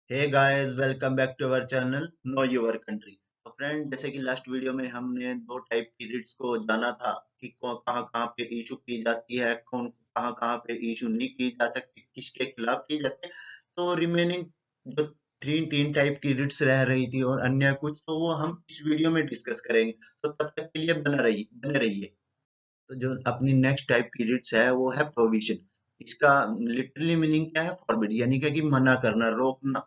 Hey guys, welcome back to our channel know your country. तो friend, जैसे कि last video में हमने दो टाइप की रिट्स को जाना था कि कहाँ कहाँ पे इशू की जाती है, कौन कहाँ कहाँ पे इशू नहीं की जा सकती, किसके खिलाफ की जाती है। तो रिमेनिंग जो तीन तीन टाइप की रिट्स रह रही थी और अन्य कुछ, तो वो हम इस वीडियो में डिस्कस करेंगे। तो तब तक के लिए बने रहिए। तो जो अपनी नेक्स्ट टाइप की रिट्स है वो है प्रोविजन। इसका लिटरली मीनिंग क्या है? फॉरबिड, यानी कि मना करना, रोकना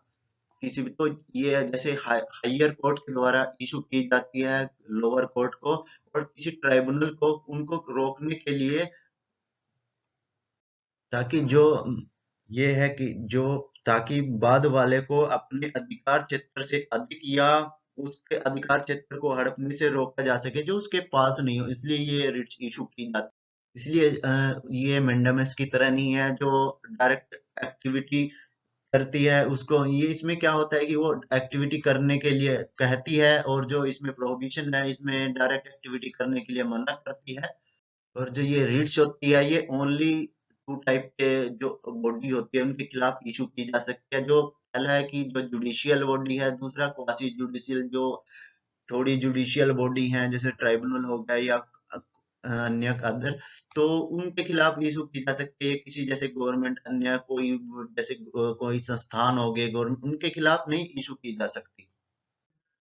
किसी भी। तो ये है जैसे हायर कोर्ट के द्वारा इशू की जाती है लोअर कोर्ट को, और किसी ट्राइब्यूनल को उनको रोकने के लिए, ताकि जो ये है कि जो ताकि बाद वाले को अपने अधिकार क्षेत्र से अधिक या उसके अधिकार क्षेत्र को हड़पने से रोका जा सके जो उसके पास नहीं हो, इसलिए ये रिट इशू की जाती है। इसलिए ये मेंडामस की तरह नहीं है जो डायरेक्ट एक्टिविटी करती है उसको। ये इसमें क्या होता है कि वो एक्टिविटी करने के लिए कहती है, और जो इसमें प्रोहिबिशन है इसमें डायरेक्ट एक्टिविटी करने के लिए मना करती है। और जो ये रीट्स होती है ये ओनली टू टाइप के जो बॉडी होती है उनके खिलाफ इशू की जा सकती है। जो पहला है कि जो जुडिशियल बॉडी है, दूसरा क्वासी जुडिशियल, जो थोड़ी जुडिशियल बॉडी हैं जैसे ट्राइब्यूनल हो गया या अन्य अदर, तो उनके खिलाफ इशू की जा सकती है। किसी जैसे गवर्नमेंट अन्य कोई, जैसे कोई संस्थान हो गए गवर्नमेंट, उनके खिलाफ नहीं इशू की जा सकती।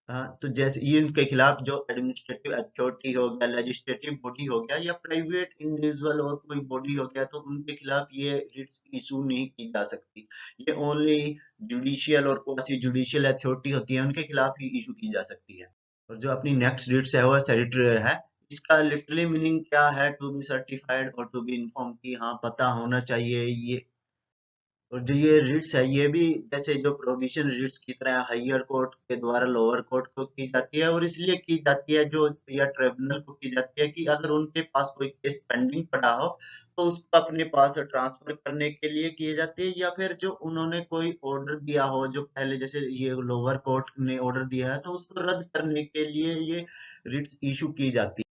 हाँ, तो जैसे ये उनके खिलाफ जो एडमिनिस्ट्रेटिव अथॉरिटी हो गया, लेजिस्लेटिव बॉडी हो गया या प्राइवेट इंडिविजुअल और कोई बॉडी हो गया, तो उनके खिलाफ ये रिट्स इशू नहीं की जा सकती। ये ओनली जुडिशियल और क्वासी जुडिशियल अथॉरिटी होती है उनके खिलाफ ही इशू की जा सकती है। और जो अपनी नेक्स्ट रिट्स है वो सेरिटोरियल है। इसका लिटरली मीनिंग क्या है? टू बी सर्टिफाइड और टू बी इन्फॉर्म, की हाँ पता होना चाहिए ये। और जो ये रिट्स है ये भी जैसे जो प्रोविजन रिट्स की तरह हायर कोर्ट के द्वारा लोअर कोर्ट को की जाती है, और इसलिए की जाती है जो, या ट्रिब्यूनल को की जाती है कि अगर उनके पास कोई केस पेंडिंग पड़ा हो तो उसको अपने पास ट्रांसफर करने के लिए किए जाते हैं, या फिर जो उन्होंने कोई ऑर्डर दिया हो जो पहले, जैसे ये लोअर कोर्ट ने ऑर्डर दिया है तो उसको रद्द करने के लिए ये रिट्स इशू की जाती है।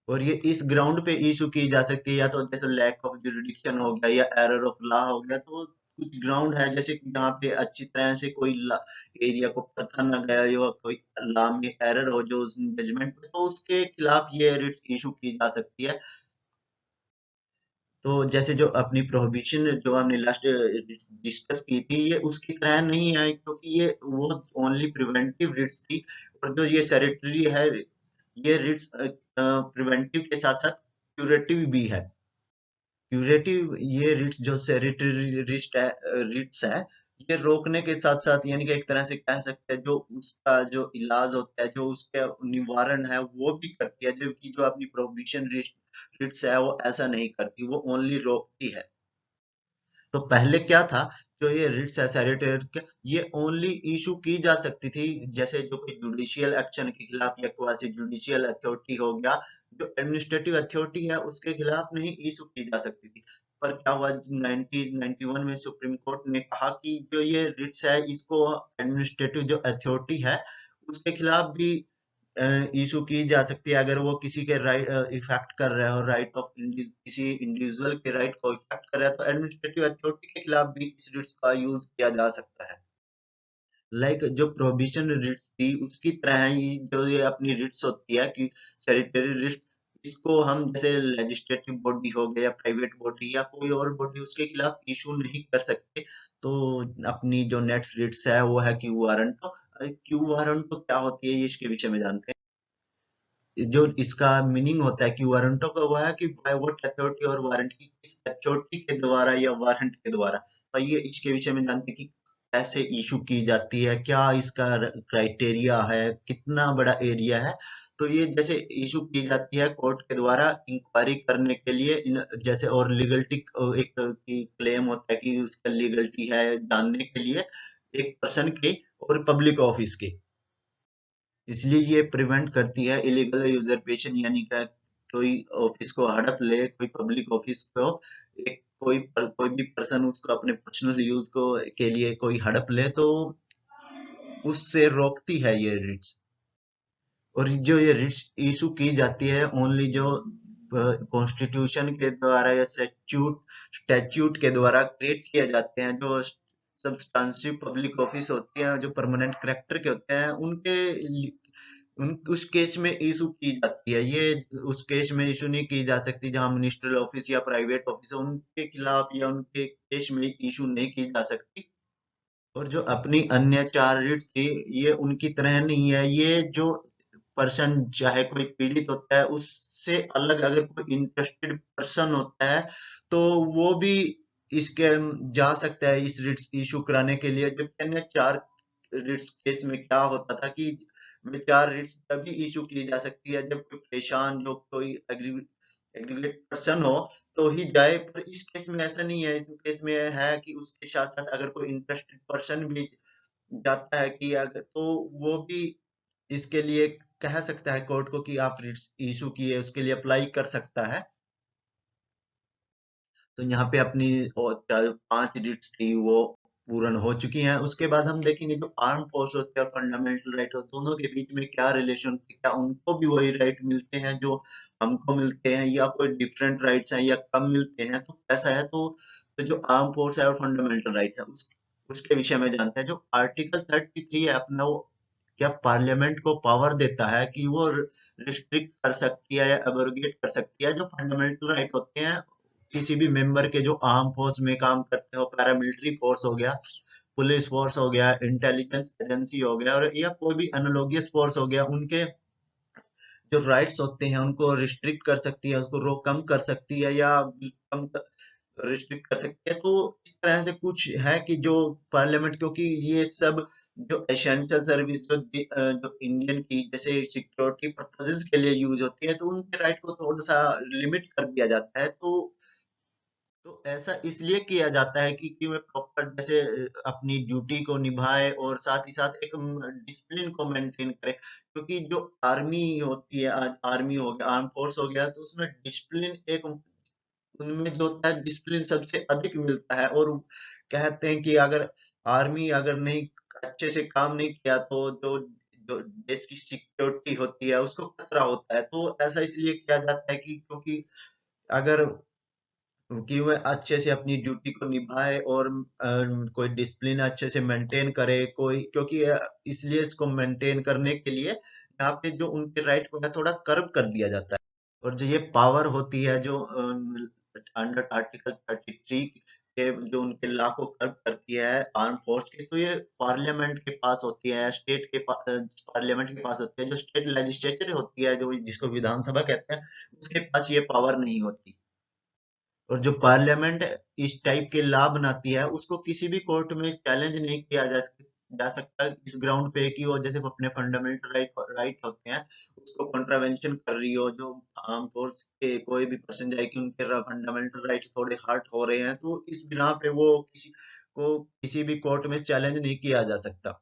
और ये इस ग्राउंड पे इशू की जा सकती है, या तो जैसे लैक ऑफ जुरिडिक्शन हो गया या एरर ऑफ लॉ हो गया। तो कुछ ग्राउंड है जैसे कि जहाँ पे अच्छी तरह से कोई एरिया को पता ना गया हो, कोई लॉ में एरर हो जो उस जजमेंट में, तो उसके खिलाफ ये रिट्स इशू की जा सकती है। तो जैसे जो अपनी प्रोहिबिशन जो हमने लास्ट डिस्कस की थी, ये उसकी तरह नहीं है क्योंकि ये वो ओनली प्रिवेंटिव रिट्स थी। और जो ये सेरिटरी है, ये रिट्स प्रिवेंटिव के साथ साथ क्यूरेटिव भी है। क्यूरेटिव ये रिट्स जो सेरिटरी रिट्स है, ये रोकने के साथ साथ, यानी कि एक तरह से कह सकते हैं जो उसका जो इलाज होता है, जो उसका निवारण है वो भी करती है, जबकि जो अपनी प्रोहिबिशन रिट्स है वो ऐसा नहीं करती, वो ओनली रोकती है। तो पहले क्या था? जो ये रिट्स है सेक्रेटेरिएट, ये ओनली इशू की जा सकती थी जैसे जो कोई जुडिशियल एक्शन के खिलाफ या क्वासी जुडिशियल अथॉरिटी हो गया, जो एडमिनिस्ट्रेटिव अथॉरिटी है उसके खिलाफ नहीं इशू की जा सकती थी। पर क्या हुआ, 1991 में सुप्रीम कोर्ट ने कहा कि जो ये रिट्स है इसको एडमिनिस्ट्रेटिव जो अथॉरिटी है उसके खिलाफ भी इशू की जा सकती है, अगर वो किसी के राइट इफेक्ट कर रहा है, और राइट ऑफ किसी इंडिविजुअल के राइट को इफेक्ट कर रहा है, तो एडमिनिस्ट्रेटिव अथॉरिटी के खिलाफ भी इस रिट्स का यूज किया जा सकता है। लाइक जो प्रोहिबिशन रिट्स थी उसकी तरह ही जो ये अपनी रिट्स होती है कि सेरिटरी रिट्स, इसको हम जैसे लेजिस्लेटिव बॉडी हो गया या प्राइवेट बॉडी या कोई और बॉडी उसके खिलाफ इशू नहीं कर सकते। तो अपनी जो नेक्स्ट रिट्स है वो है क्यू वारंट। क्यू वारंट क्या होती है ये इसके विषय में जानते हैं। जो इसका मीनिंग होता है कि वारंटों का, वो है कि बाय व्हाट अथॉरिटी, और वारंट की किस अथॉरिटी के द्वारा या वारंट के द्वारा। तो ये इसके विषय में जानते हैं कि कैसे इशू की जाती है, क्या इसका क्राइटेरिया है, कितना बड़ा एरिया है। तो ये जैसे इशू की जाती है कोर्ट के द्वारा इंक्वायरी करने के लिए, जैसे, और लीगलिटी एक की क्लेम होता है कि उसका लीगलिटी है जानने के लिए एक पर्सन के और पब्लिक ऑफिस के। इसलिए ये प्रिवेंट करती है इलीगल यूजरपेशन, यानी कि कोई ऑफिस को हड़प ले, कोई पब्लिक ऑफिस को एक कोई भी पर्सन उसको अपने पर्सनल यूज को के लिए कोई हड़प ले, तो उससे रोकती है ये रिट्स। और जो ये रिट्स इशू की जाती है ओनली जो कॉन्स्टिट्यूशन के द्वारा या स्टैट्यूट के द्वारा क्रिएट किए जाते हैं, जो सब्सटेंसिव पब्लिक ऑफिस होती हैं जो परमानेंट करेक्टर के होते हैं उन उस केस में इशू की जाती है। ये उस केस में इशू नहीं की जा सकती जहां मिनिस्ट्रियल ऑफिस या प्राइवेट ऑफिस है, उनके खिलाफ या उनके केस में इशू नहीं की जा सकती। और जो अपनी अन्य चार रीट्स थी, ये उनकी तरह नहीं है। ये जो पर्सन चाहे कोई पीड़ित होता है उससे अलग अगर कोई इंटरेस्टेड पर्सन होता है तो वो भी इसके जा सकता है इस रिट्स इशू कराने के लिए। जबकि अन्य चार रिट्स केस में क्या होता था कि वे चार रिट्स तभी इशू की जा सकती है जब कोई परेशान जो कोई एग्रीगेट पर्सन हो तो ही जाए। पर इस केस में ऐसा नहीं है। इस केस में है कि उसके साथ साथ अगर कोई इंटरेस्टेड पर्सन भी जाता है कि अगर तो वो भी इसके लिए कह सकता है कोर्ट को कि आप रिट्स इशू किए, उसके लिए अप्लाई कर सकता है। तो यहाँ पे अपनी पांच रिट्स थी वो पूर्ण हो चुकी हैं। उसके बाद हम देखेंगे जो आर्म फोर्स होते हैं और फंडामेंटल राइट होते हैं, दोनों के बीच में क्या रिलेशन, क्या उनको भी वही राइट मिलते हैं जो हमको मिलते हैं या कोई डिफरेंट राइट्स हैं या कम मिलते हैं, तो कैसा है। तो जो आर्म फोर्स है और फंडामेंटल राइट है उसके विषय में जानते हैं। जो आर्टिकल 33 है अपना, वो क्या पार्लियामेंट को पावर देता है कि वो रिस्ट्रिक्ट कर सकती है या एब्रोगेट कर सकती है जो फंडामेंटल राइट होते हैं किसी भी मेंबर के, जो आर्म फोर्स में काम करते हो, पैरामिलिट्री फोर्स हो गया, पुलिस फोर्स हो गया, इंटेलिजेंस एजेंसी हो गया, और या कोई भी एनालोगियस फोर्स हो गया, उनके जो राइट्स होते हैं उनको रिस्ट्रिक्ट कर सकती है, उसको रोक कम कर सकती है या कम रिस्ट्रिक्ट कर सकती है। तो इस तरह से कुछ है कि जो पार्लियामेंट, क्योंकि ये सब जो एसेंशियल सर्विस जो इंडियन की जैसे सिक्योरिटी पर्पसेस के लिए यूज होती है, तो उनके राइट को थोड़ा सा लिमिट कर दिया जाता है। तो ऐसा इसलिए किया जाता है कि वे प्रॉपर जैसे अपनी ड्यूटी को निभाए और साथ ही साथ एक डिसिप्लिन को मेंटेन करे। क्योंकि जो आर्मी होती है, आज आर्मी हो गया, आर्म फोर्स हो गया, तो उसमें डिसिप्लिन एक उनमें जो होता है डिसिप्लिन सबसे अधिक मिलता है। और कहते हैं कि अगर आर्मी अगर नहीं अच्छे से काम नहीं किया तो जो जो देश की सिक्योरिटी होती है उसको खतरा होता है। तो ऐसा इसलिए किया जाता है कि क्योंकि अगर कि वह अच्छे से अपनी ड्यूटी को निभाए और कोई डिसिप्लिन अच्छे से मेंटेन करे, कोई क्योंकि इसलिए इसको मेंटेन करने के लिए यहाँ पे जो उनके राइट को है थोड़ा कर्व कर दिया जाता है। और जो ये पावर होती है जो अंडर आर्टिकल 33 के जो उनके लॉ को कर्व करती है आर्म फोर्स के, तो ये पार्लियामेंट के पास होती है, स्टेट के पार्लियामेंट के पास होती है। जो स्टेट लेजिस्लेचर होती है जो जिसको विधानसभा कहते हैं, उसके पास ये पावर नहीं होती। और जो पार्लियामेंट इस टाइप के लॉ बनाती है उसको किसी भी कोर्ट में चैलेंज नहीं किया जा सकता इस ग्राउंड पे कि वो जैसे अपने फंडामेंटल राइट होते हैं उसको कॉन्ट्रावेंशन कर रही हो। जो आर्म फोर्स के कोई भी पर्सन जाए कि उनके फंडामेंटल राइट थोड़े हर्ट हो रहे हैं, तो इस बिना पे वो किसी भी कोर्ट में चैलेंज नहीं किया जा सकता।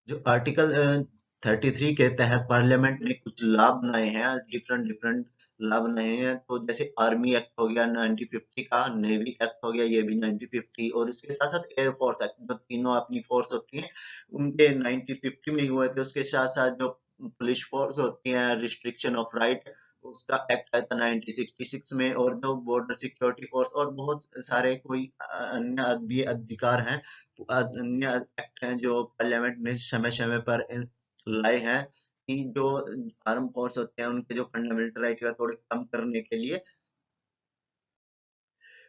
जो आर्टिकल 33 के तहत पार्लियामेंट ने कुछ लॉ बनाए हैं, डिफरेंट डिफरेंट लॉ बनाए हैं। तो जैसे आर्मी एक्ट हो गया 1950 का, नेवी एक्ट हो गया ये भी 1950, और इसके साथ साथ एयरफोर्स एक्ट, जो तीनों अपनी फोर्स होती है उनके 1950 में ही हुए थे। उसके साथ साथ जो पुलिस फोर्स होती है, रिस्ट्रिक्शन ऑफ राइट, उसका एक्ट आया था 1966 में। और जो बॉर्डर सिक्योरिटी फोर्स और बहुत सारे कोई अन्य भी अधिकार हैं, अन्य एक्ट हैं जो पार्लियामेंट ने समय समय पर लाए हैं कि जो आर्म फोर्स होते हैं उनके जो फंडामेंटल राइट है थोड़े कम करने के लिए।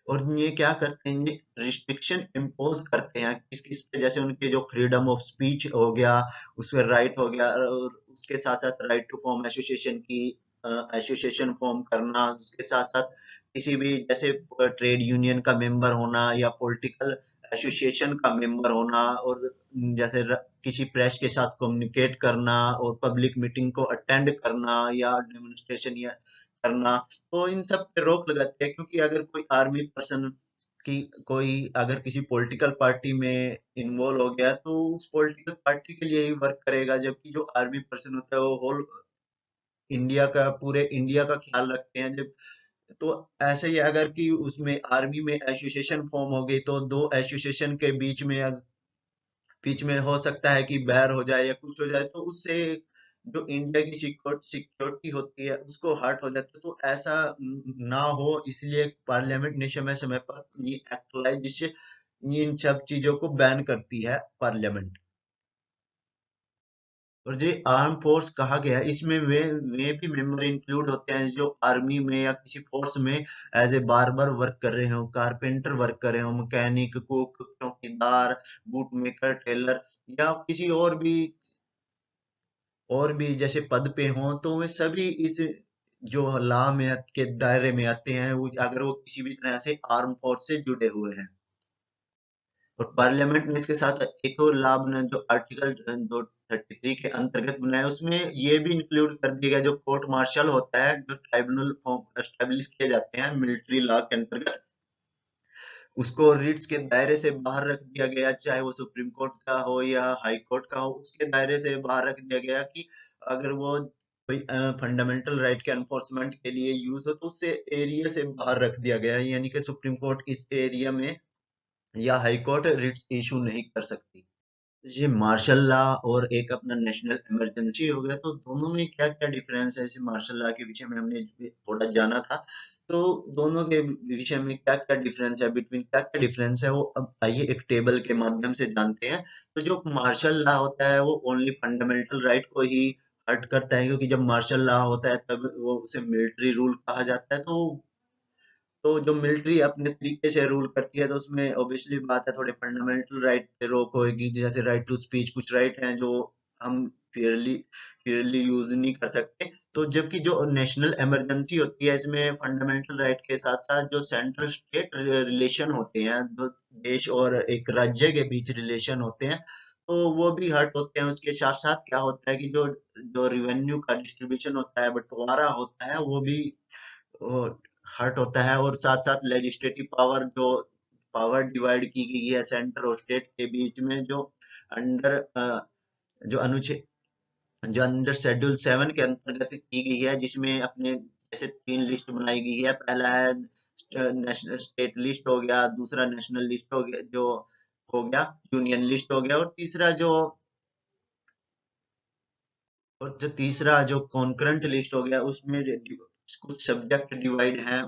और ये क्या करते हैं, ये रिस्ट्रिक्शन इम्पोज करते हैं किस किस पे, जैसे उनके जो फ्रीडम ऑफ स्पीच हो गया उसमें राइट हो गया, और उसके साथ साथ राइट टू फॉर्म एसोसिएशन की एसोसिएशन फॉर्म करना, उसके साथ साथ किसी भी जैसे ट्रेड यूनियन का मेंबर होना या पॉलिटिकल एसोसिएशन का मेंबर होना, और जैसे किसी प्रेस के साथ कम्युनिकेट करना और पब्लिक मीटिंग को अटेंड करना या डेमोन्स्ट्रेशन या करना। तो इन सब पे रोक लगाते हैं क्योंकि अगर कोई आर्मी पर्सन की कोई अगर किसी पॉलिटिकल पार्टी में इन्वॉल्व हो गया तो उस पॉलिटिकल पार्टी के लिए ही वर्क करेगा। जबकि जो आर्मी पर्सन होता है वो होल इंडिया का, पूरे इंडिया का ख्याल रखते हैं। जब तो ऐसे ही अगर कि उसमें आर्मी में एसोसिएशन फॉर्म हो गई तो दो एसोसिएशन के बीच में हो सकता है कि बैर हो जाए या कुछ हो जाए, तो उससे जो इंडिया की सिक्योरिटी होती है उसको हर्ट हो जाता है। तो ऐसा ना हो इसलिए पार्लियामेंट ने समय समय पर ये एक्ट लाए, जिससे इन सब चीजों को बैन करती है पार्लियामेंट। और जो आर्म फोर्स कहा गया है इसमें वे भी मेंबर इंक्लूड होते हैं जो आर्मी में या किसी फोर्स में एज ए बार्बर वर्क कर रहे हो, कारपेंटर वर्क कर रहे हो, मैकेनिक, कुक, चौकीदार, बूट मेकर, टेलर, या किसी और भी जैसे पद पे हों, तो वे सभी इस जो लॉ में के दायरे में आते हैं, वो अगर वो किसी भी तरह से आर्म फोर्स से जुड़े हुए हैं। और पार्लियामेंट ने इसके साथ एक और लाभ ने जो आर्टिकल जो 33 के अंतर्गत बनाया उसमें ये भी इंक्लूड कर दिया गया, जो कोर्ट मार्शल होता है, जो ट्राइब्यूनल एस्टेब्लिश किए जाते हैं मिलिट्री लॉ के अंतर्गत, उसको रिट्स के दायरे से बाहर रख दिया गया, चाहे वो सुप्रीम कोर्ट का हो या हाई कोर्ट का हो, उसके दायरे से बाहर रख दिया गया कि अगर वो कोई फंडामेंटल राइट के एनफोर्समेंट के लिए यूज हो तो उससे एरिया से बाहर रख दिया गया है, यानी कि सुप्रीम कोर्ट इस एरिया में या हाई कोर्ट रिट्स इशू नहीं कर सकती। ये मार्शल लॉ और एक अपना नेशनल इमरजेंसी हो गया, तो दोनों में क्या क्या डिफरेंस है, जैसे मार्शल लॉ के विषय में हमने थोड़ा जाना था, तो दोनों के विषय में क्या क्या डिफरेंस है, बिटवीन क्या क्या डिफरेंस है, वो अब आइए एक टेबल के माध्यम से जानते हैं। तो जो मार्शल लॉ होता है वो ओनली फंडामेंटल राइट को ही हर्ट करता है, क्योंकि जब मार्शल लॉ होता है तब वो उसे मिलिट्री रूल कहा जाता है, तो जो मिलिट्री अपने तरीके से रूल करती है तो उसमें ऑब्वियसली बात है थोड़े फंडामेंटल राइट पे रोक होगी, जैसे राइट टू स्पीच, कुछ राइट हैं जो हम फेयरली फेयरली यूज नहीं कर सकते। तो जबकि जो नेशनल इमरजेंसी होती है इसमें फंडामेंटल राइट के साथ साथ जो सेंट्रल स्टेट रिलेशन होते हैं, जो देश और एक राज्य के बीच रिलेशन होते हैं, तो वो भी हर्ट होते हैं। उसके साथ साथ क्या होता है कि जो जो रिवेन्यू का डिस्ट्रीब्यूशन होता है, बंटवारा होता है, वो भी हर्ट होता है। और साथ साथ लेजिस्लेटिव पावर, जो पावर डिवाइड की गई है सेंटर और स्टेट के बीच में, जो अंडर जो अनुच्छेद जो अंडर शेड्यूल 7 के अंतर्गत की गई है, जिसमें अपने जैसे 3 लिस्ट बनाई गई है। पहला है नेशनल स्टेट लिस्ट हो गया, दूसरा नेशनल लिस्ट हो गया, जो हो गया यूनियन लिस्ट हो गया, और जो तीसरा जो कॉन्करेंट लिस्ट हो गया, उसमें कुछ सब्जेक्ट डिवाइड हैं।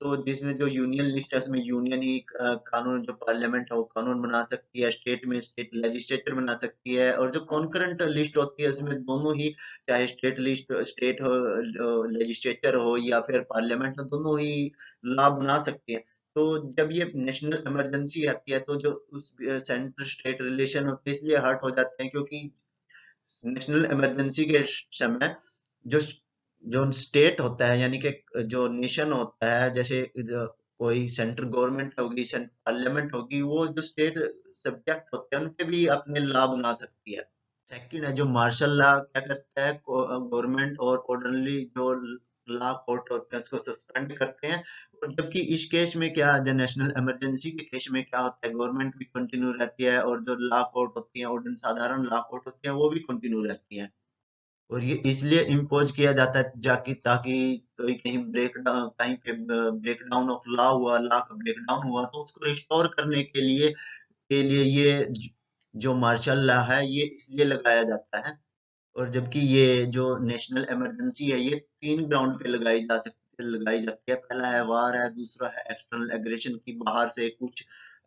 तो जिसमें जो यूनियन लिस्ट है उसमें यूनियन ही कानून, जो पार्लियामेंट है वो कानून बना सकती है, स्टेट में स्टेट लेजिस्लेचर बना सकती है। और जो कॉन्करेंट लिस्ट होती है उसमें दोनों ही, चाहे स्टेट लिस्ट स्टेट हो, लेजिस्लेचर हो या फिर पार्लियामेंट हो, दोनों ही लॉ बना सकती है। तो जब ये नेशनल इमरजेंसी आती है तो जो उस सेंटर स्टेट रिलेशन होते हैं इसलिए हर्ट हो जाते हैं, क्योंकि नेशनल इमरजेंसी के समय जो जो स्टेट होता है, यानी कि जो नेशन होता है, जैसे कोई सेंट्रल गवर्नमेंट होगी, पार्लियामेंट होगी, वो जो स्टेट सब्जेक्ट होते हैं उनके भी अपने लॉ बना सकती है। सेकंड है जो मार्शल लॉ, क्या करता है गवर्नमेंट और ऑर्डरली जो लॉ कोर्ट होते हैं उसको सस्पेंड करते हैं। और जबकि इस केस में क्या, जो नेशनल इमरजेंसी के केस में क्या होता है, गवर्नमेंट भी कंटिन्यू रहती है और जो लॉ कोर्ट होती है, ऑर्डन साधारण लॉ कोर्ट होती है, वो भी कंटिन्यू रहती है। और ये इसलिए इम्पोज किया जाता है जाकि ताकि कोई कहीं ब्रेक डाउन, कहीं पे ब्रेक डाउन ऑफ लॉ हुआ, लॉ का ब्रेक डाउन हुआ, तो उसको रिस्टोर करने के लिए ये जो मार्शल लॉ है ये इसलिए लगाया जाता है। और जबकि ये जो नेशनल इमरजेंसी है ये 3 ग्राउंड पे लगाई जाती है। पहला है वार है, दूसरा है एक्सटर्नल एग्रेशन की बाहर से कुछ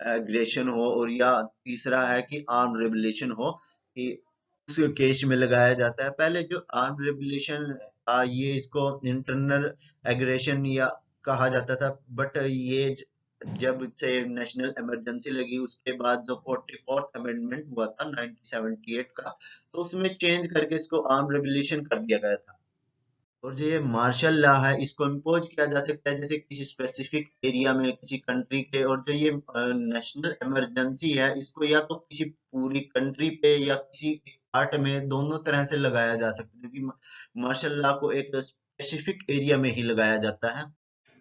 एग्रेशन हो, और या तीसरा है कि आर्म रेबुलेशन हो, कि उस केस में लगाया जाता है। पहले जो आर्म रेबुलेशन ये इसको इंटरनल एग्रेशन या कहा जाता था, बट ये जब से नेशनल इमरजेंसी लगी उसके बाद जो 44th अमेंडमेंट हुआ था 1978 का, तो उसमें चेंज करके इसको आर्म रेगुलेशन कर दिया गया था। और जो ये मार्शल लॉ है इसको इम्पोज किया जा सकता है जैसे किसी स्पेसिफिक एरिया में किसी कंट्री के। और जो ये नेशनल इमरजेंसी है इसको या तो किसी पूरी कंट्री पे या किसी पार्ट में, दोनों तरह से लगाया जा सकता है, क्योंकि मार्शल लॉ को एक स्पेसिफिक एरिया में ही लगाया जाता है।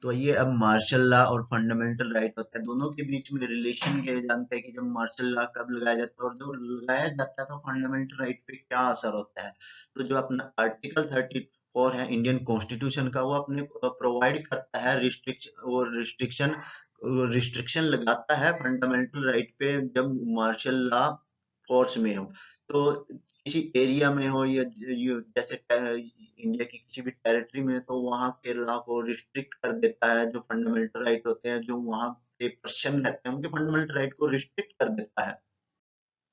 तो ये अब मार्शल लॉ और फंडामेंटल राइट होता है, दोनों के बीच में रिलेशन ये जानते हैं कि जब मार्शल लॉ कब लगाया जाता है और जो लगाया जाता है तो फंडामेंटल राइट पे क्या असर होता है। तो जो अपना आर्टिकल 34 है इंडियन कॉन्स्टिट्यूशन का, वो अपने प्रोवाइड करता है रिस्ट्रिक्शन लगाता है फंडामेंटल राइट पे जब मार्शल लॉ फोर्स में हो। तो किसी एरिया में हो या जैसे इंडिया की किसी भी टेरिटरी में, तो वहाँ के लॉ को रिस्ट्रिक्ट कर देता है, जो फंडामेंटल राइट होते हैं जो वहाँ जैसे पर्सन रहते हैं उनके फंडामेंटल राइट को रिस्ट्रिक्ट कर देता है।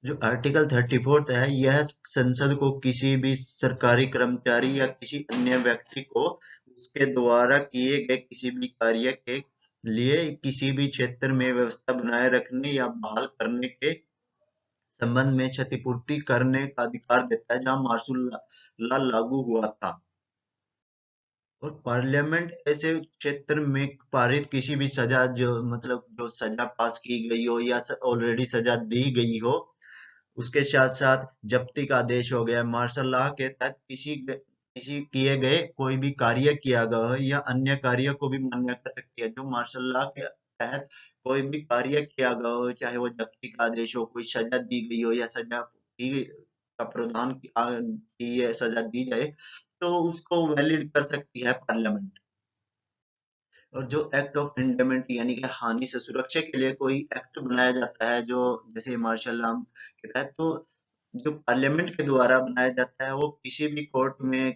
जो आर्टिकल 34 है, यह संसद को किसी भी सरकारी कर्मचारी या किसी अन्य व्यक्ति को उसके द्वारा किए गए किसी भी कार्य के लिए किसी भी क्षेत्र में व्यवस्था बनाए रखने या बहाल करने के संबंध में क्षतिपूर्ति करने का अधिकार देता है, जहां मार्शल लॉ लागू हुआ था। और पार्लियामेंट ऐसे क्षेत्र में पारित किसी भी सजा, जो मतलब जो सजा पास की गई हो या ऑलरेडी सजा दी गई हो, उसके साथ साथ जब्ती का आदेश हो गया, मार्शल लॉ के तहत किसी किए गए कोई भी कार्य किया गया हो या अन्य कार्य को भी मान्य कर सकती है। जो मार्शल लॉ के तहत कोई भी कार्य किया गया हो, चाहे वो जब्ती का आदेश हो, कोई सजा दी गई हो या सजा का प्रावधान की ये सजा दी जाए, तो उसको वैलिड कर सकती है पार्लियामेंट। और जो एक्ट ऑफ इंडेमिनिटी यानी कि हानि से सुरक्षा के लिए कोई एक्ट बनाया जाता है, जो जैसे मार्शल लॉ के तहत, तो जो पार्लियामेंट के द्वारा बनाया जाता है वो किसी भी कोर्ट में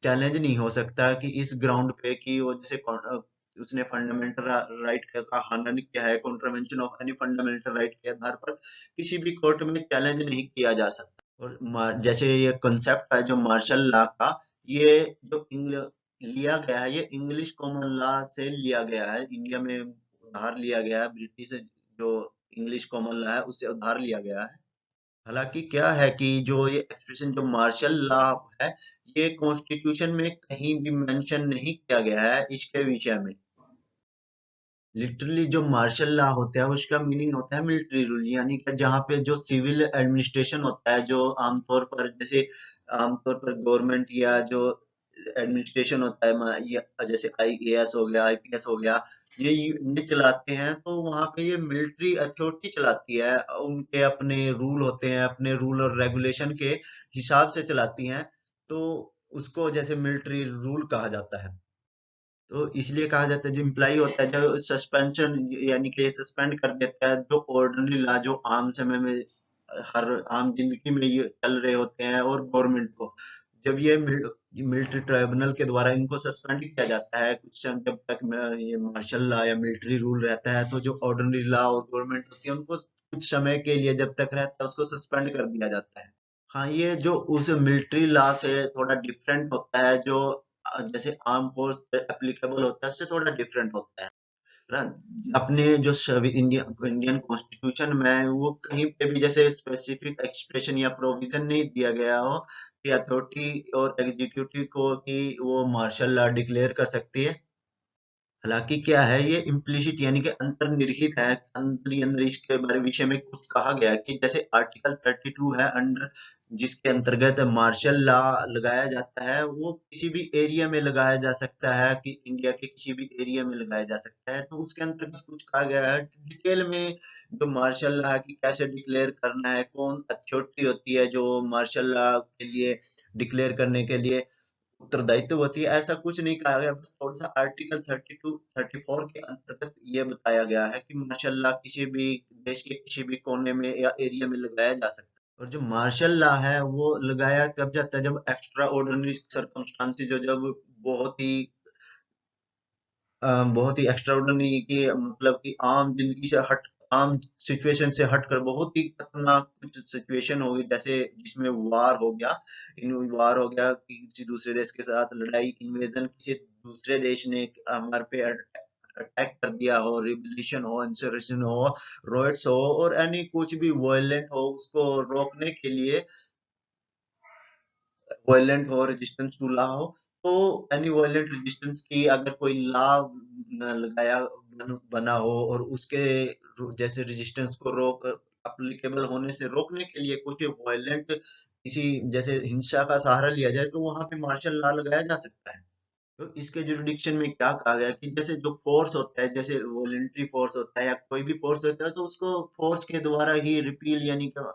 चैलेंज नहीं हो सकता कि इस ग्राउंड पे कि वो जैसे उसने फंडामेंटल राइट का हनन किया है, contravention of any fundamental right के आधार पर किसी भी कोर्ट में चैलेंज नहीं किया जा सकता। और जैसे ये कॉन्सेप्ट है जो मार्शल लॉ का, ये जो लिया गया है, ये इंग्लिश कॉमन लॉ से लिया गया है, इंडिया में उधार लिया गया है, ब्रिटिश जो इंग्लिश कॉमन लॉ है उससे उधार लिया गया है। हालांकि क्या है कि जो ये एक्सप्रेशन जो मार्शल लॉ है, ये कॉन्स्टिट्यूशन में कहीं भी मेंशन नहीं किया गया है इसके विषय में। लिटरली जो मार्शल लॉ होता है उसका मीनिंग होता है मिलिट्री रूल, यानी कि जहाँ पे जो सिविल एडमिनिस्ट्रेशन होता है, जो आमतौर पर जैसे आमतौर पर गवर्नमेंट या जो एडमिनिस्ट्रेशन होता है, जैसे आईएएस हो गया, आईपीएस हो गया, ये चलाते हैं, तो वहां पे ये मिलिट्री अथॉरिटी चलाती है, उनके अपने रूल होते हैं, अपने रूल और रेगुलेशन के हिसाब से चलाती हैं, तो उसको जैसे मिलिट्री रूल कहा जाता है। तो इसलिए कहा जाता है जो इम्प्लाई होता है, जो सस्पेंशन यानी कि सस्पेंड कर देता है, जो ऑर्डिनरी लॉ जो आम समय में हर आम जिंदगी में ये चल रहे होते हैं, और गवर्नमेंट को जब ये मिलिट्री ट्राइब्यूनल के द्वारा इनको सस्पेंड किया जाता है कुछ समय, जब तक ये मार्शल लॉ या मिलिट्री रूल रहता है, तो जो ऑर्डिनरी लॉ और गवर्नमेंट होती है उनको कुछ समय के लिए जब तक रहता है उसको सस्पेंड कर दिया जाता है। हाँ, ये जो उस मिलिट्री लॉ से थोड़ा डिफरेंट होता है, जो जैसे आर्म फोर्स पे एप्लीकेबल होता है उससे थोड़ा डिफरेंट होता है ना। अपने जो इंडियन इंडियन कॉन्स्टिट्यूशन में है, वो कहीं पे भी जैसे स्पेसिफिक एक्सप्रेशन या प्रोविजन नहीं दिया गया हो कि अथॉरिटी और एग्जीक्यूटिव को कि वो मार्शल लॉ डिक्लेयर कर सकती है। हालांकि क्या है, ये इम्प्लिसिट यानी कि अंतर्निहित है, अंदर ही अंदर इसके बारे विषय में कुछ कहा गया है कि जैसे आर्टिकल 32 है अंडर, जिसके अंतर्गत मार्शल लॉ लगाया जाता है, वो किसी भी एरिया में लगाया जा सकता है, कि इंडिया के किसी भी एरिया में लगाया जा सकता है, तो उसके अंतर्गत कुछ कहा गया है डिटेल में, जो मार्शल लॉ की कैसे डिक्लेयर करना है, कौन अथॉरिटी होती है जो मार्शल लॉ के लिए डिक्लेयर करने के लिए उत्तरदायित्व होती है, ऐसा कुछ नहीं कहा गया, बस थोड़ा सा आर्टिकल 32 34 के अंतर्गत ये बताया गया है कि मार्शल लॉ किसी भी देश के किसी भी कोने में या एरिया में लगाया जा सकता है। और जो मार्शल लॉ है वो लगाया तब जाता है जब एक्स्ट्रा ऑर्डिनरी सर्कमस्टांसेस, जो जब बहुत ही बहुत ही एक्स्ट्रा ऑर्डिनरी की मतलब कि आम जिंदगी से हट, आम सिचुएशन से हटकर बहुत ही खतरनाक कुछ सिचुएशन होगी, जैसे जिसमें वार हो गया, इन वार हो गया कि किसी दूसरे देश के साथ लड़ाई, इन्वेजन, किसी दूसरे देश ने हमारे पे अटैक कर दिया हो, रिवॉल्यूशन हो, इंसर्शन हो, रॉयट्स हो, और एनी कुछ भी वायलेंट हो, उसको रोकने के लिए वायलेंट हो, रेजिस्टेंस टू लॉ हो, तो एनी वायलेंट रेजिस्टेंस की अगर कोई लॉ लगाया बना हो और उसके जैसे रेजिस्टेंस को रोक अप्लीकेबल होने से रोकने के लिए कुछ वायलेंट किसी जैसे हिंसा का सहारा लिया जाए, तो वहां पे मार्शल लॉ लगाया जा सकता है। तो इसके जुरिडिक्शन में क्या कहा गया कि जैसे जो फोर्स होता है, जैसे वॉलेंट्री फोर्स होता है या कोई भी फोर्स होता है, तो उसको फोर्स के द्वारा ही रिपील यानी कि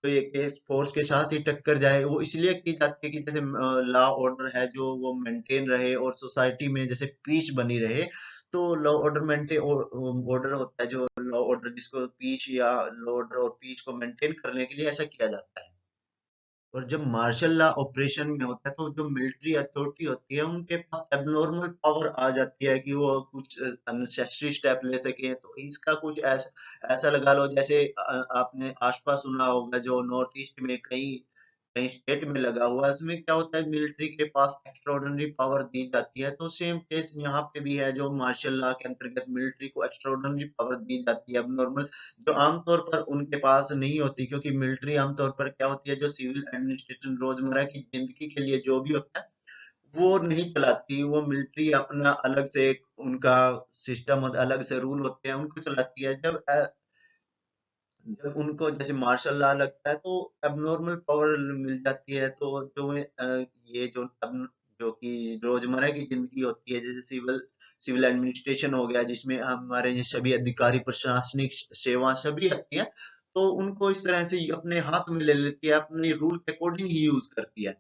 तो ये केस फोर्स के साथ ही टक्कर जाए, वो इसलिए की जाती है कि जैसे लॉ ऑर्डर है जो वो मेंटेन रहे और सोसाइटी में जैसे पीस बनी रहे। तो लॉ ऑर्डर मेंटेन ऑर्डर होता है, जो लॉ ऑर्डर जिसको पीस या लॉ ऑर्डर और पीस को मेंटेन करने के लिए ऐसा किया जाता है। और जब मार्शल लॉ ऑपरेशन में होता है तो जो मिलिट्री अथॉरिटी होती है उनके पास एबनॉर्मल पावर आ जाती है कि वो कुछ अननेसेसरी स्टेप ले सके। तो इसका कुछ ऐसा ऐसा लगा लो जैसे आपने आसपास सुना होगा जो नॉर्थ ईस्ट में कई कहीं स्टेट में लगा हुआ है, उसमें क्या होता है मिलिट्री के पास एक्स्ट्राऑर्डिनरी पावर दी जाती है। तो सेम केस यहाँ पे भी है, जो मार्शल लॉ के अंतर्गत मिलिट्री को एक्स्ट्राऑर्डिनरी पावर दी जाती है अब नॉर्मल, जो आमतौर पर उनके पास नहीं होती, क्योंकि मिलिट्री आमतौर पर क्या होती है जो सिविल एडमिनिस्ट्रेशन रोजमर्रा की जिंदगी के लिए जो भी होता है वो नहीं चलाती। वो मिलिट्री अपना अलग से उनका सिस्टम अलग से रूल होते हैं उनको चलाती है। जब उनको जैसे मार्शल लॉ लगता है तो एबनॉर्मल पावर मिल जाती है। तो जो ये जो जो कि रोजमर्रा की जिंदगी होती है, जैसे सिविल सिविल एडमिनिस्ट्रेशन हो गया जिसमें हमारे ये सभी अधिकारी प्रशासनिक सेवा सभी आती है, तो उनको इस तरह से अपने हाथ में ले लेती है, अपने रूल के अकॉर्डिंग ही यूज करती है।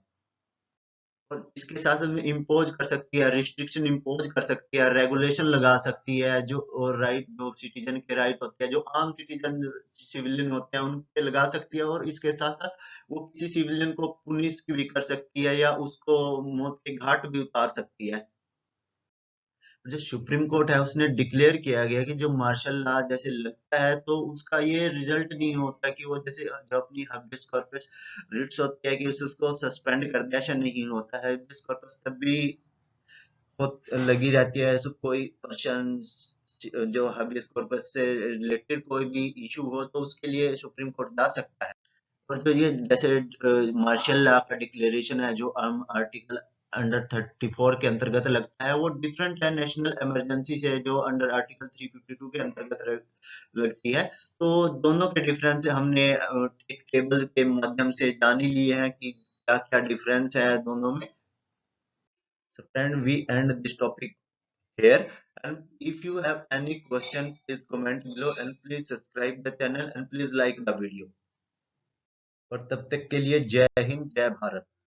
और इसके साथ में इम्पोज कर सकती है, रिस्ट्रिक्शन इम्पोज कर सकती है, रेगुलेशन लगा सकती है, जो और राइट जो सिटीजन के राइट होते हैं, जो आम सिटीजन सिविलियन होते हैं उन पे लगा सकती है। और इसके साथ साथ वो किसी सिविलियन को पुनिश भी कर सकती है या उसको मौत के घाट भी उतार सकती है। जो सुप्रीम कोर्ट है उसने डिक्लेयर किया गया कि जो मार्शल लॉ जैसे लगता है तो उसका ये रिजल्ट नहीं होता कि वो जैसे जो अपनी हबियस कॉर्पस रिट्स होती है कि उसको सस्पेंड कर दिया, ऐसा नहीं होता है। हबियस कॉर्पस तब भी लगी रहती है। ऐसे कोई पर्सन जो हबियस कॉर्पस से रिलेटेड कोई भी इशू हो तो उसके लिए सुप्रीम कोर्ट जा सकता है। और जो ये जैसे मार्शल लॉ का डिक्लेरेशन है जो आर्टिकल अंडर 34 के अंतर्गत लगता है, वो डिफरेंट है नेशनल इमरजेंसी से जो अंडर आर्टिकल 352 के अंतर्गत लगती है। तो दोनों के डिफरेंस हमने एक टेबल के माध्यम से जान ही लिए हैं कि क्या क्या डिफरेंस है दोनों में। So friend, we end this topic here. And if you have any question, please comment below and please subscribe the channel and please like the video. और तब तक के लिए जय हिंद जय भारत।